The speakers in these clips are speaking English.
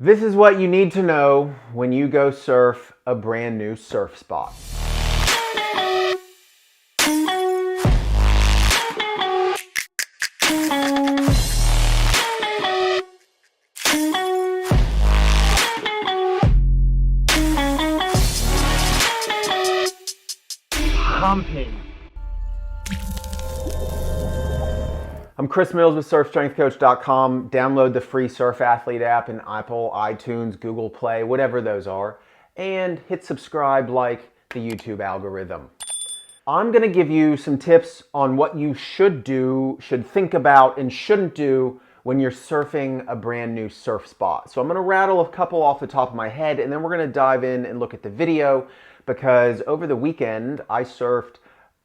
This is what you need to know when you go surf a brand new surf spot. Pumping. I'm Chris Mills with SurfStrengthCoach.com. Download the free Surf Athlete app in Apple, iTunes, Google Play, whatever those are, and hit subscribe like the YouTube algorithm. I'm going to give you some tips on what you should do, should think about, and shouldn't do when you're surfing a brand new surf spot. So I'm going to rattle a couple off the top of my head, and then we're going to dive in and look at the video, because over the weekend I surfed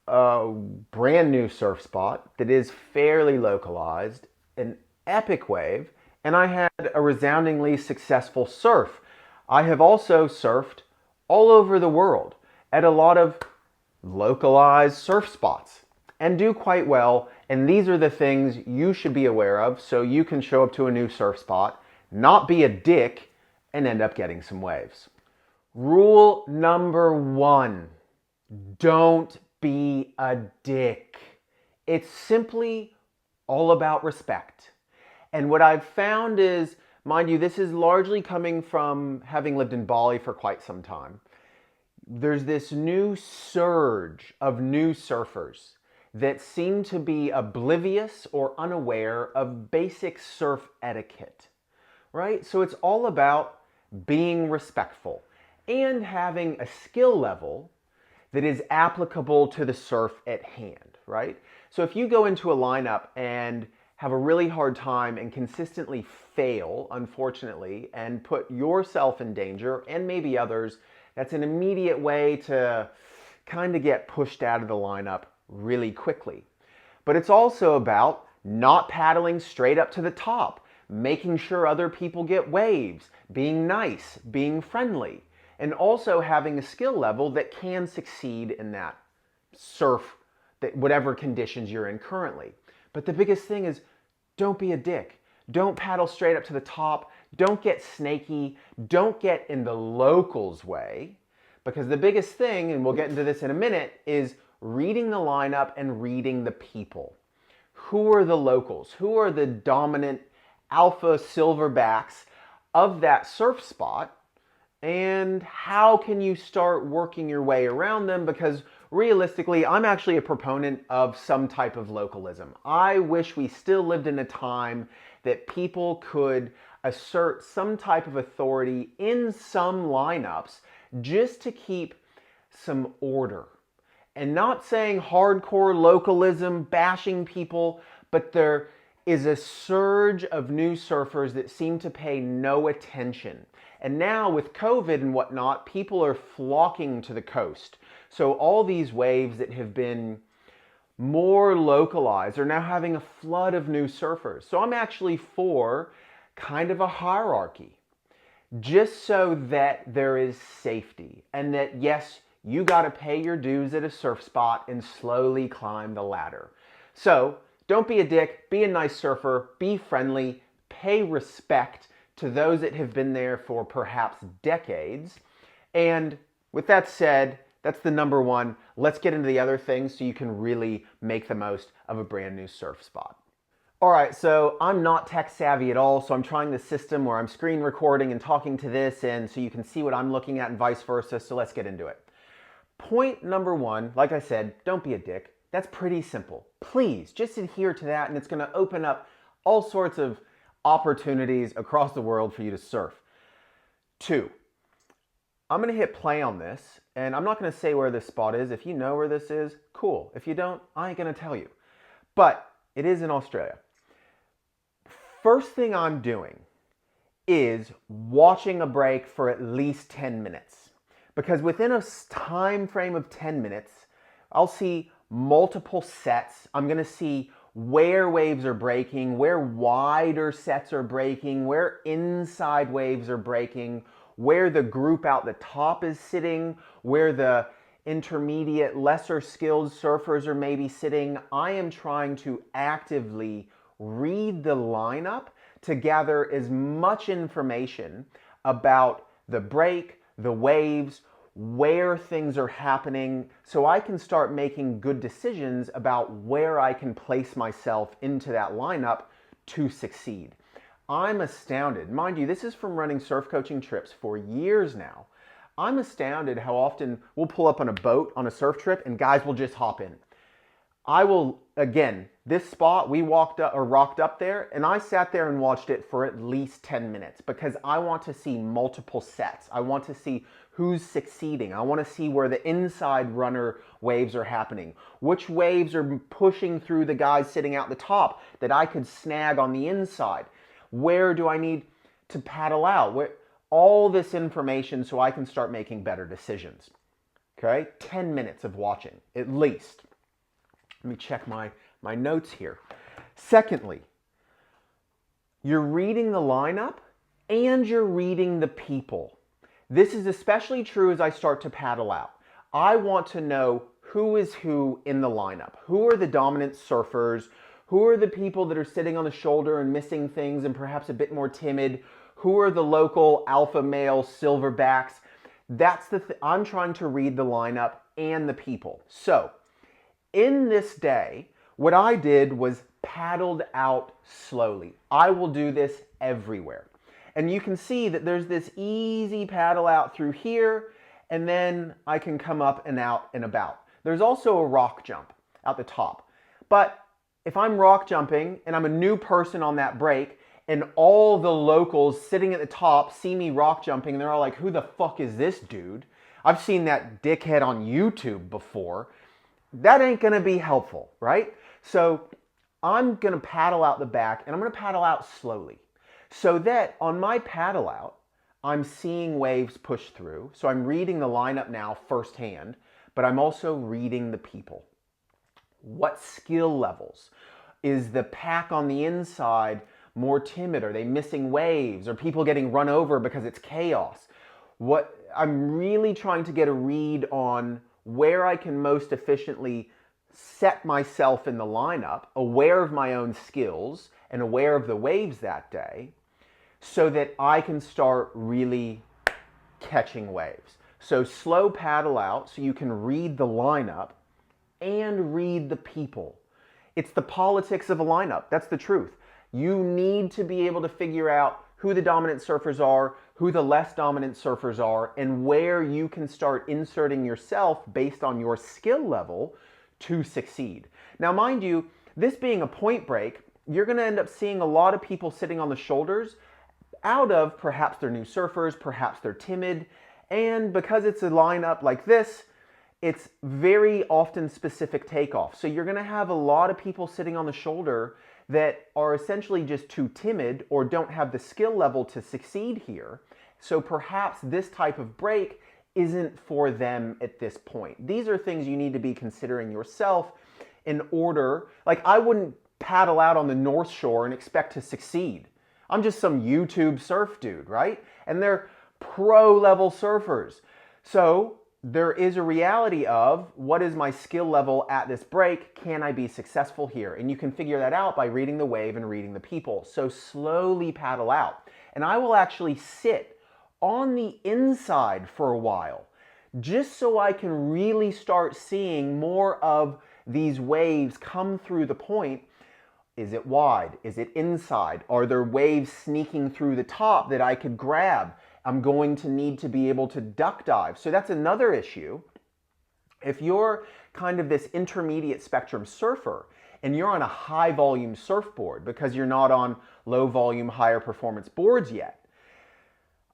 a brand new surf spot that is fairly localized, an epic wave, and I had a resoundingly successful surf. I have also surfed all over the world at a lot of localized surf spots and do quite well, and these are the things you should be aware of so you can show up to a new surf spot, not be a dick, and end up getting some waves. Rule number one, don't be a dick. It's simply all about respect. And what I've found is, mind you, this is largely coming from having lived in Bali for quite some time. There's this new surge of new surfers that seem to be oblivious or unaware of basic surf etiquette, right? So it's all about being respectful and having a skill level that is applicable to the surf at hand, right? So if you go into a lineup and have a really hard time and consistently fail, unfortunately, and put yourself in danger and maybe others, that's an immediate way to kind of get pushed out of the lineup really quickly. But it's also about not paddling straight up to the top, making sure other people get waves, being nice, being friendly, and also having a skill level that can succeed in that surf, that whatever conditions you're in currently. But the biggest thing is, don't be a dick. Don't paddle straight up to the top. Don't get snaky. Don't get in the locals' way. Because the biggest thing, and we'll get into this in a minute, is reading the lineup and reading the people. Who are the locals? Who are the dominant alpha silverbacks of that surf spot? And how can you start working your way around them? Because realistically, I'm actually a proponent of some type of localism. I wish we still lived in a time that people could assert some type of authority in some lineups just to keep some order. And not saying hardcore localism, bashing people, but there is a surge of new surfers that seem to pay no attention. And now with COVID and whatnot, people are flocking to the coast. So all these waves that have been more localized are now having a flood of new surfers. So I'm actually for kind of a hierarchy, just so that there is safety and that, yes, you got to pay your dues at a surf spot and slowly climb the ladder. So don't be a dick, be a nice surfer, be friendly, pay respect to those that have been there for perhaps decades. And with that said, that's the number one. Let's get into the other things so you can really make the most of a brand new surf spot. All right, so I'm not tech savvy at all, so I'm trying the system where I'm screen recording and talking to this, and so you can see what I'm looking at and vice versa, so let's get into it. Point number one, like I said, don't be a dick. That's pretty simple. Please, just adhere to that, and it's gonna open up all sorts of opportunities across the world for you to surf. Two, I'm gonna hit play on this, and I'm not gonna say where this spot is. If you know where this is, cool. If you don't, I ain't gonna tell you. But it is in Australia. First thing I'm doing is watching a break for at least 10 minutes. Because within a time frame of 10 minutes, I'll see multiple sets. I'm gonna see where waves are breaking, where wider sets are breaking, where inside waves are breaking, where the group out the top is sitting, where the intermediate, lesser skilled surfers are maybe sitting. I am trying to actively read the lineup to gather as much information about the break, the waves, where things are happening, so I can start making good decisions about where I can place myself into that lineup to succeed. I'm astounded. Mind you, this is from running surf coaching trips for years now. I'm astounded how often we'll pull up on a boat on a surf trip and guys will just hop in. I will, again, this spot, we walked up or rocked up there, and I sat there and watched it for at least 10 minutes because I want to see multiple sets. I want to see who's succeeding. I want to see where the inside runner waves are happening. Which waves are pushing through the guys sitting out the top that I could snag on the inside. Where do I need to paddle out? All this information so I can start making better decisions. Okay, 10 minutes of watching, at least. Let me check my notes here. Secondly, you're reading the lineup and you're reading the people. This is especially true as I start to paddle out. I want to know who is who in the lineup. Who are the dominant surfers? Who are the people that are sitting on the shoulder and missing things and perhaps a bit more timid? Who are the local alpha male silverbacks? That's I'm trying to read the lineup and the people. So, in this day, what I did was paddled out slowly. I will do this everywhere. And you can see that there's this easy paddle out through here, and then I can come up and out and about. There's also a rock jump out the top. But if I'm rock jumping and I'm a new person on that break, and all the locals sitting at the top see me rock jumping, and they're all like, who the fuck is this dude? I've seen that dickhead on YouTube before. That ain't gonna be helpful, right? So I'm gonna paddle out the back, and I'm gonna paddle out slowly so that on my paddle out, I'm seeing waves push through. So I'm reading the lineup now firsthand, but I'm also reading the people. What skill levels? Is the pack on the inside more timid? Are they missing waves? Are people getting run over because it's chaos? I'm really trying to get a read on where I can most efficiently set myself in the lineup, aware of my own skills and aware of the waves that day, so that I can start really catching waves. So slow paddle out so you can read the lineup and read the people. It's the politics of a lineup. That's the truth. You need to be able to figure out who the dominant surfers are, who the less dominant surfers are, and where you can start inserting yourself based on your skill level to succeed. Now, mind you, this being a point break, you're going to end up seeing a lot of people sitting on the shoulders out of perhaps they're new surfers, perhaps they're timid, and because it's a lineup like this, it's very often specific takeoff. So you're going to have a lot of people sitting on the shoulder that are essentially just too timid or don't have the skill level to succeed here. So perhaps this type of break isn't for them at this point. These are things you need to be considering yourself in order. Like, I wouldn't paddle out on the North Shore and expect to succeed. I'm just some YouTube surf dude, right? And they're pro level surfers. So there is a reality of what is my skill level at this break? Can I be successful here? And you can figure that out by reading the wave and reading the people. So slowly paddle out. And I will actually sit on the inside for a while, just so I can really start seeing more of these waves come through the point. Is it wide? Is it inside? Are there waves sneaking through the top that I could grab? I'm going to need to be able to duck dive. So that's another issue. If you're kind of this intermediate spectrum surfer and you're on a high volume surfboard because you're not on low volume, higher performance boards yet,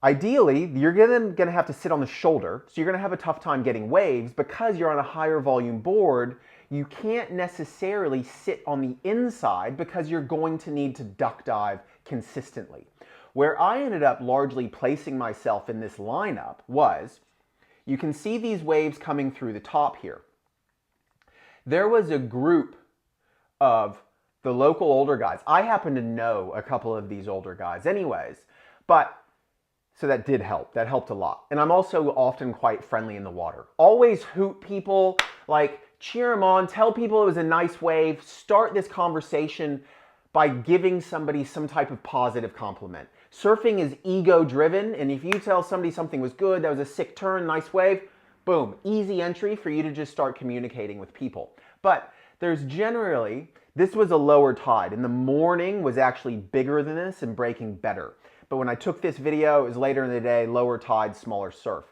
ideally, you're going to have to sit on the shoulder, so you're going to have a tough time getting waves. Because you're on a higher volume board, you can't necessarily sit on the inside because you're going to need to duck dive consistently. Where I ended up largely placing myself in this lineup was, you can see these waves coming through the top here. There was a group of the local older guys. I happen to know a couple of these older guys anyways, so that did help. That helped a lot. And I'm also often quite friendly in the water. Always hoot people, like cheer them on, tell people it was a nice wave, start this conversation by giving somebody some type of positive compliment. Surfing is ego driven, and if you tell somebody something was good, that was a sick turn, nice wave, boom, easy entry for you to just start communicating with people. But there's generally, this was a lower tide, and the morning was actually bigger than this and breaking better. But when I took this video, it was later in the day, lower tide, smaller surf.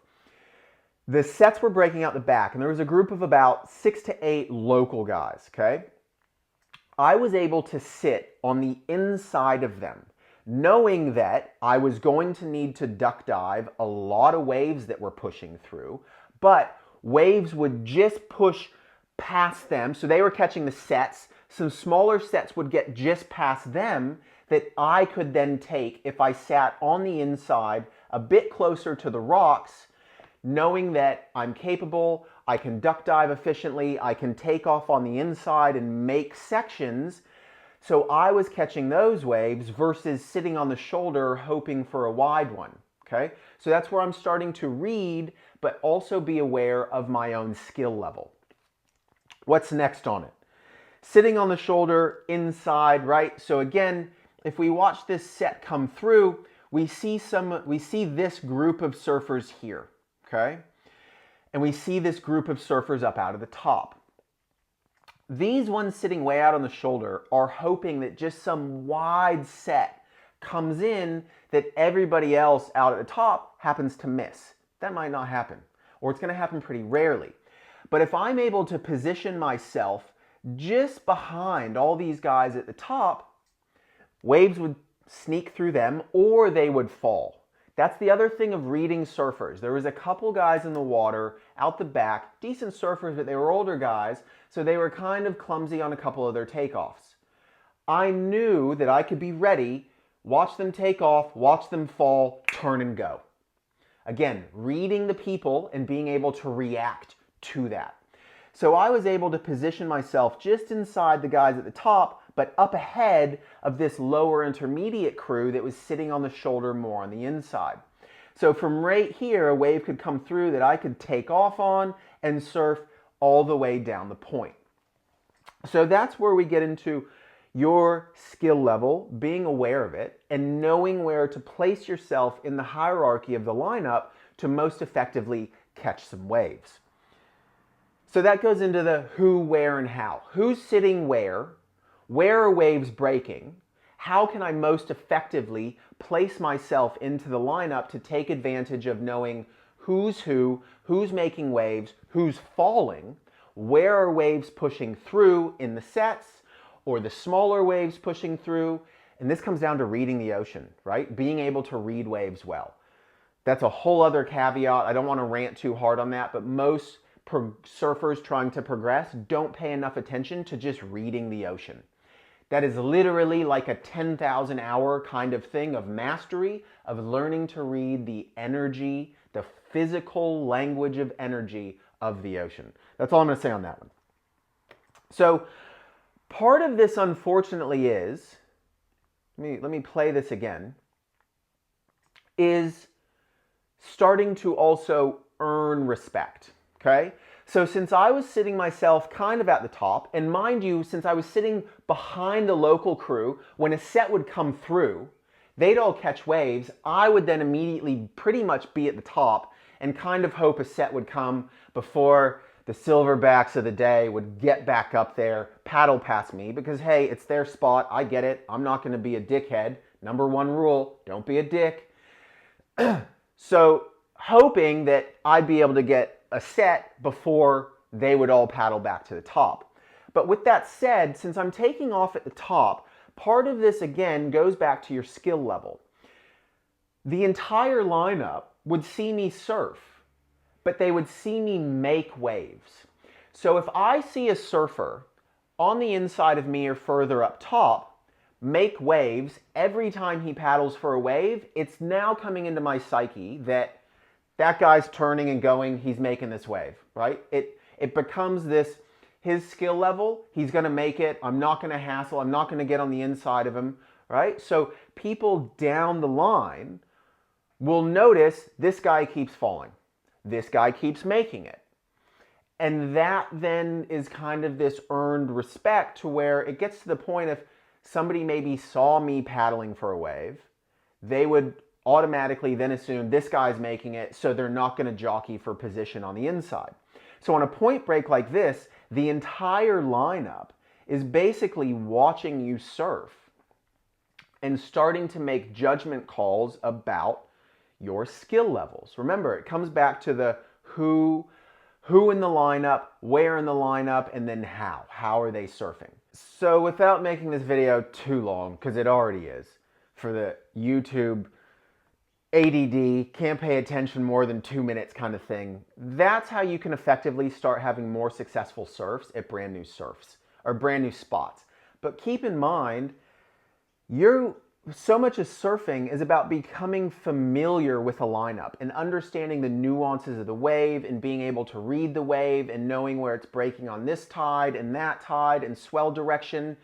The sets were breaking out the back, and there was a group of about 6 to 8 local guys, okay? I was able to sit on the inside of them, knowing that I was going to need to duck dive a lot of waves that were pushing through, but waves would just push past them. So they were catching the sets. Some smaller sets would get just past them that I could then take if I sat on the inside a bit closer to the rocks, knowing that I'm capable, I can duck dive efficiently, I can take off on the inside and make sections. So I was catching those waves versus sitting on the shoulder hoping for a wide one, okay? So that's where I'm starting to read, but also be aware of my own skill level. What's next on it? Sitting on the shoulder, inside, right? So again, if we watch this set come through, we see this group of surfers here, okay? And we see this group of surfers up out of the top. These ones sitting way out on the shoulder are hoping that just some wide set comes in that everybody else out at the top happens to miss. That might not happen, or it's going to happen pretty rarely. But if I'm able to position myself just behind all these guys at the top, waves would sneak through them or they would fall. That's the other thing of reading surfers. There was a couple guys in the water out the back, decent surfers, but they were older guys, so they were kind of clumsy on a couple of their takeoffs. I knew that I could be ready, watch them take off, watch them fall, turn and go. Again, reading the people and being able to react to that. So I was able to position myself just inside the guys at the top, but up ahead of this lower intermediate crew that was sitting on the shoulder more on the inside. So from right here, a wave could come through that I could take off on and surf all the way down the point. So that's where we get into your skill level, being aware of it, and knowing where to place yourself in the hierarchy of the lineup to most effectively catch some waves. So that goes into the who, where, and how. Who's sitting where? Where are waves breaking? How can I most effectively place myself into the lineup to take advantage of knowing who's who, who's making waves, who's falling, where are waves pushing through in the sets, or the smaller waves pushing through? And this comes down to reading the ocean, right? Being able to read waves well. That's a whole other caveat. I don't want to rant too hard on that, but most surfers trying to progress don't pay enough attention to just reading the ocean. That is literally like a 10,000 hour kind of thing of mastery, of learning to read the energy, the physical language of energy of the ocean. That's all I'm going to say on that one. So part of this, unfortunately, is, let me play this again, is starting to also earn respect. Okay, so since I was sitting myself kind of at the top, and mind you, since I was sitting behind the local crew, when a set would come through, they'd all catch waves. I would then immediately pretty much be at the top and kind of hope a set would come before the silverbacks of the day would get back up there, paddle past me, because hey, it's their spot. I get it. I'm not going to be a dickhead. Number one rule, don't be a dick. So hoping that I'd be able to get a set before they would all paddle back to the top. But with that said, since I'm taking off at the top, part of this again goes back to your skill level. The entire lineup would see me surf, but they would see me make waves. So if I see a surfer on the inside of me or further up top make waves every time he paddles for a wave, it's now coming into my psyche that guy's turning and going, he's making this wave, right? It becomes this, his skill level, he's going to make it, I'm not going to hassle, I'm not going to get on the inside of him, right? So people down the line will notice this guy keeps falling. This guy keeps making it. And that then is kind of this earned respect to where it gets to the point of somebody maybe saw me paddling for a wave, they would automatically then assume this guy's making it, so they're not going to jockey for position on the inside. So on a point break like this, the entire lineup is basically watching you surf and starting to make judgment calls about your skill levels. Remember, it comes back to the who in the lineup, where in the lineup, and then how. How are they surfing? So without making this video too long, because it already is, for the YouTube ADD, can't pay attention more than 2 minutes kind of thing, that's how you can effectively start having more successful surfs at brand new surfs, or brand new spots. But keep in mind, so much of surfing is about becoming familiar with a lineup and understanding the nuances of the wave and being able to read the wave and knowing where it's breaking on this tide and swell direction.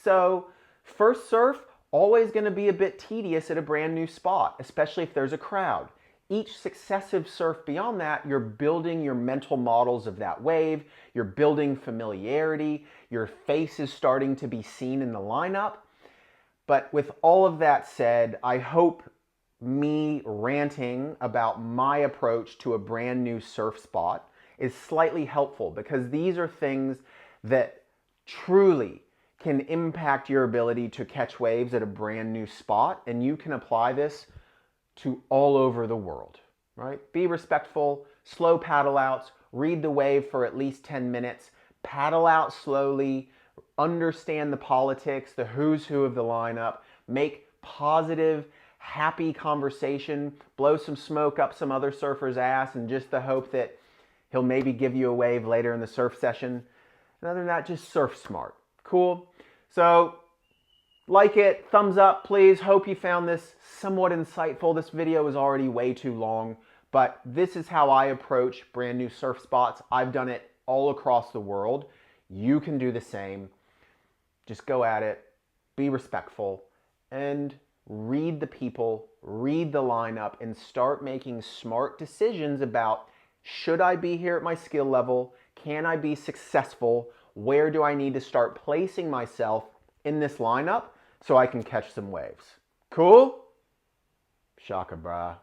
So first surf, always going to be a bit tedious at a brand new spot, especially if there's a crowd. Each successive surf beyond that, you're building your mental models of that wave, you're building familiarity, your face is starting to be seen in the lineup. But with all of that said, I hope me ranting about my approach to a brand new surf spot is slightly helpful, because these are things that truly can impact your ability to catch waves at a brand new spot, and you can apply this to all over the world, right? Be respectful, slow paddle outs, read the wave for at least 10 minutes, paddle out slowly, understand the politics, the who's who of the lineup, make positive, happy conversation, blow some smoke up some other surfer's ass and just the hope that he'll maybe give you a wave later in the surf session. And other than that, just surf smart. Cool? So, like it, thumbs up, please. Hope you found this somewhat insightful. This video is already way too long, but this is how I approach brand new surf spots. I've done it all across the world. You can do the same. Just go at it, be respectful, and read the people, read the lineup, and start making smart decisions about, should I be here at my skill level? Can I be successful? Where do I need to start placing myself in this lineup so I can catch some waves? Cool? Shaka, brah.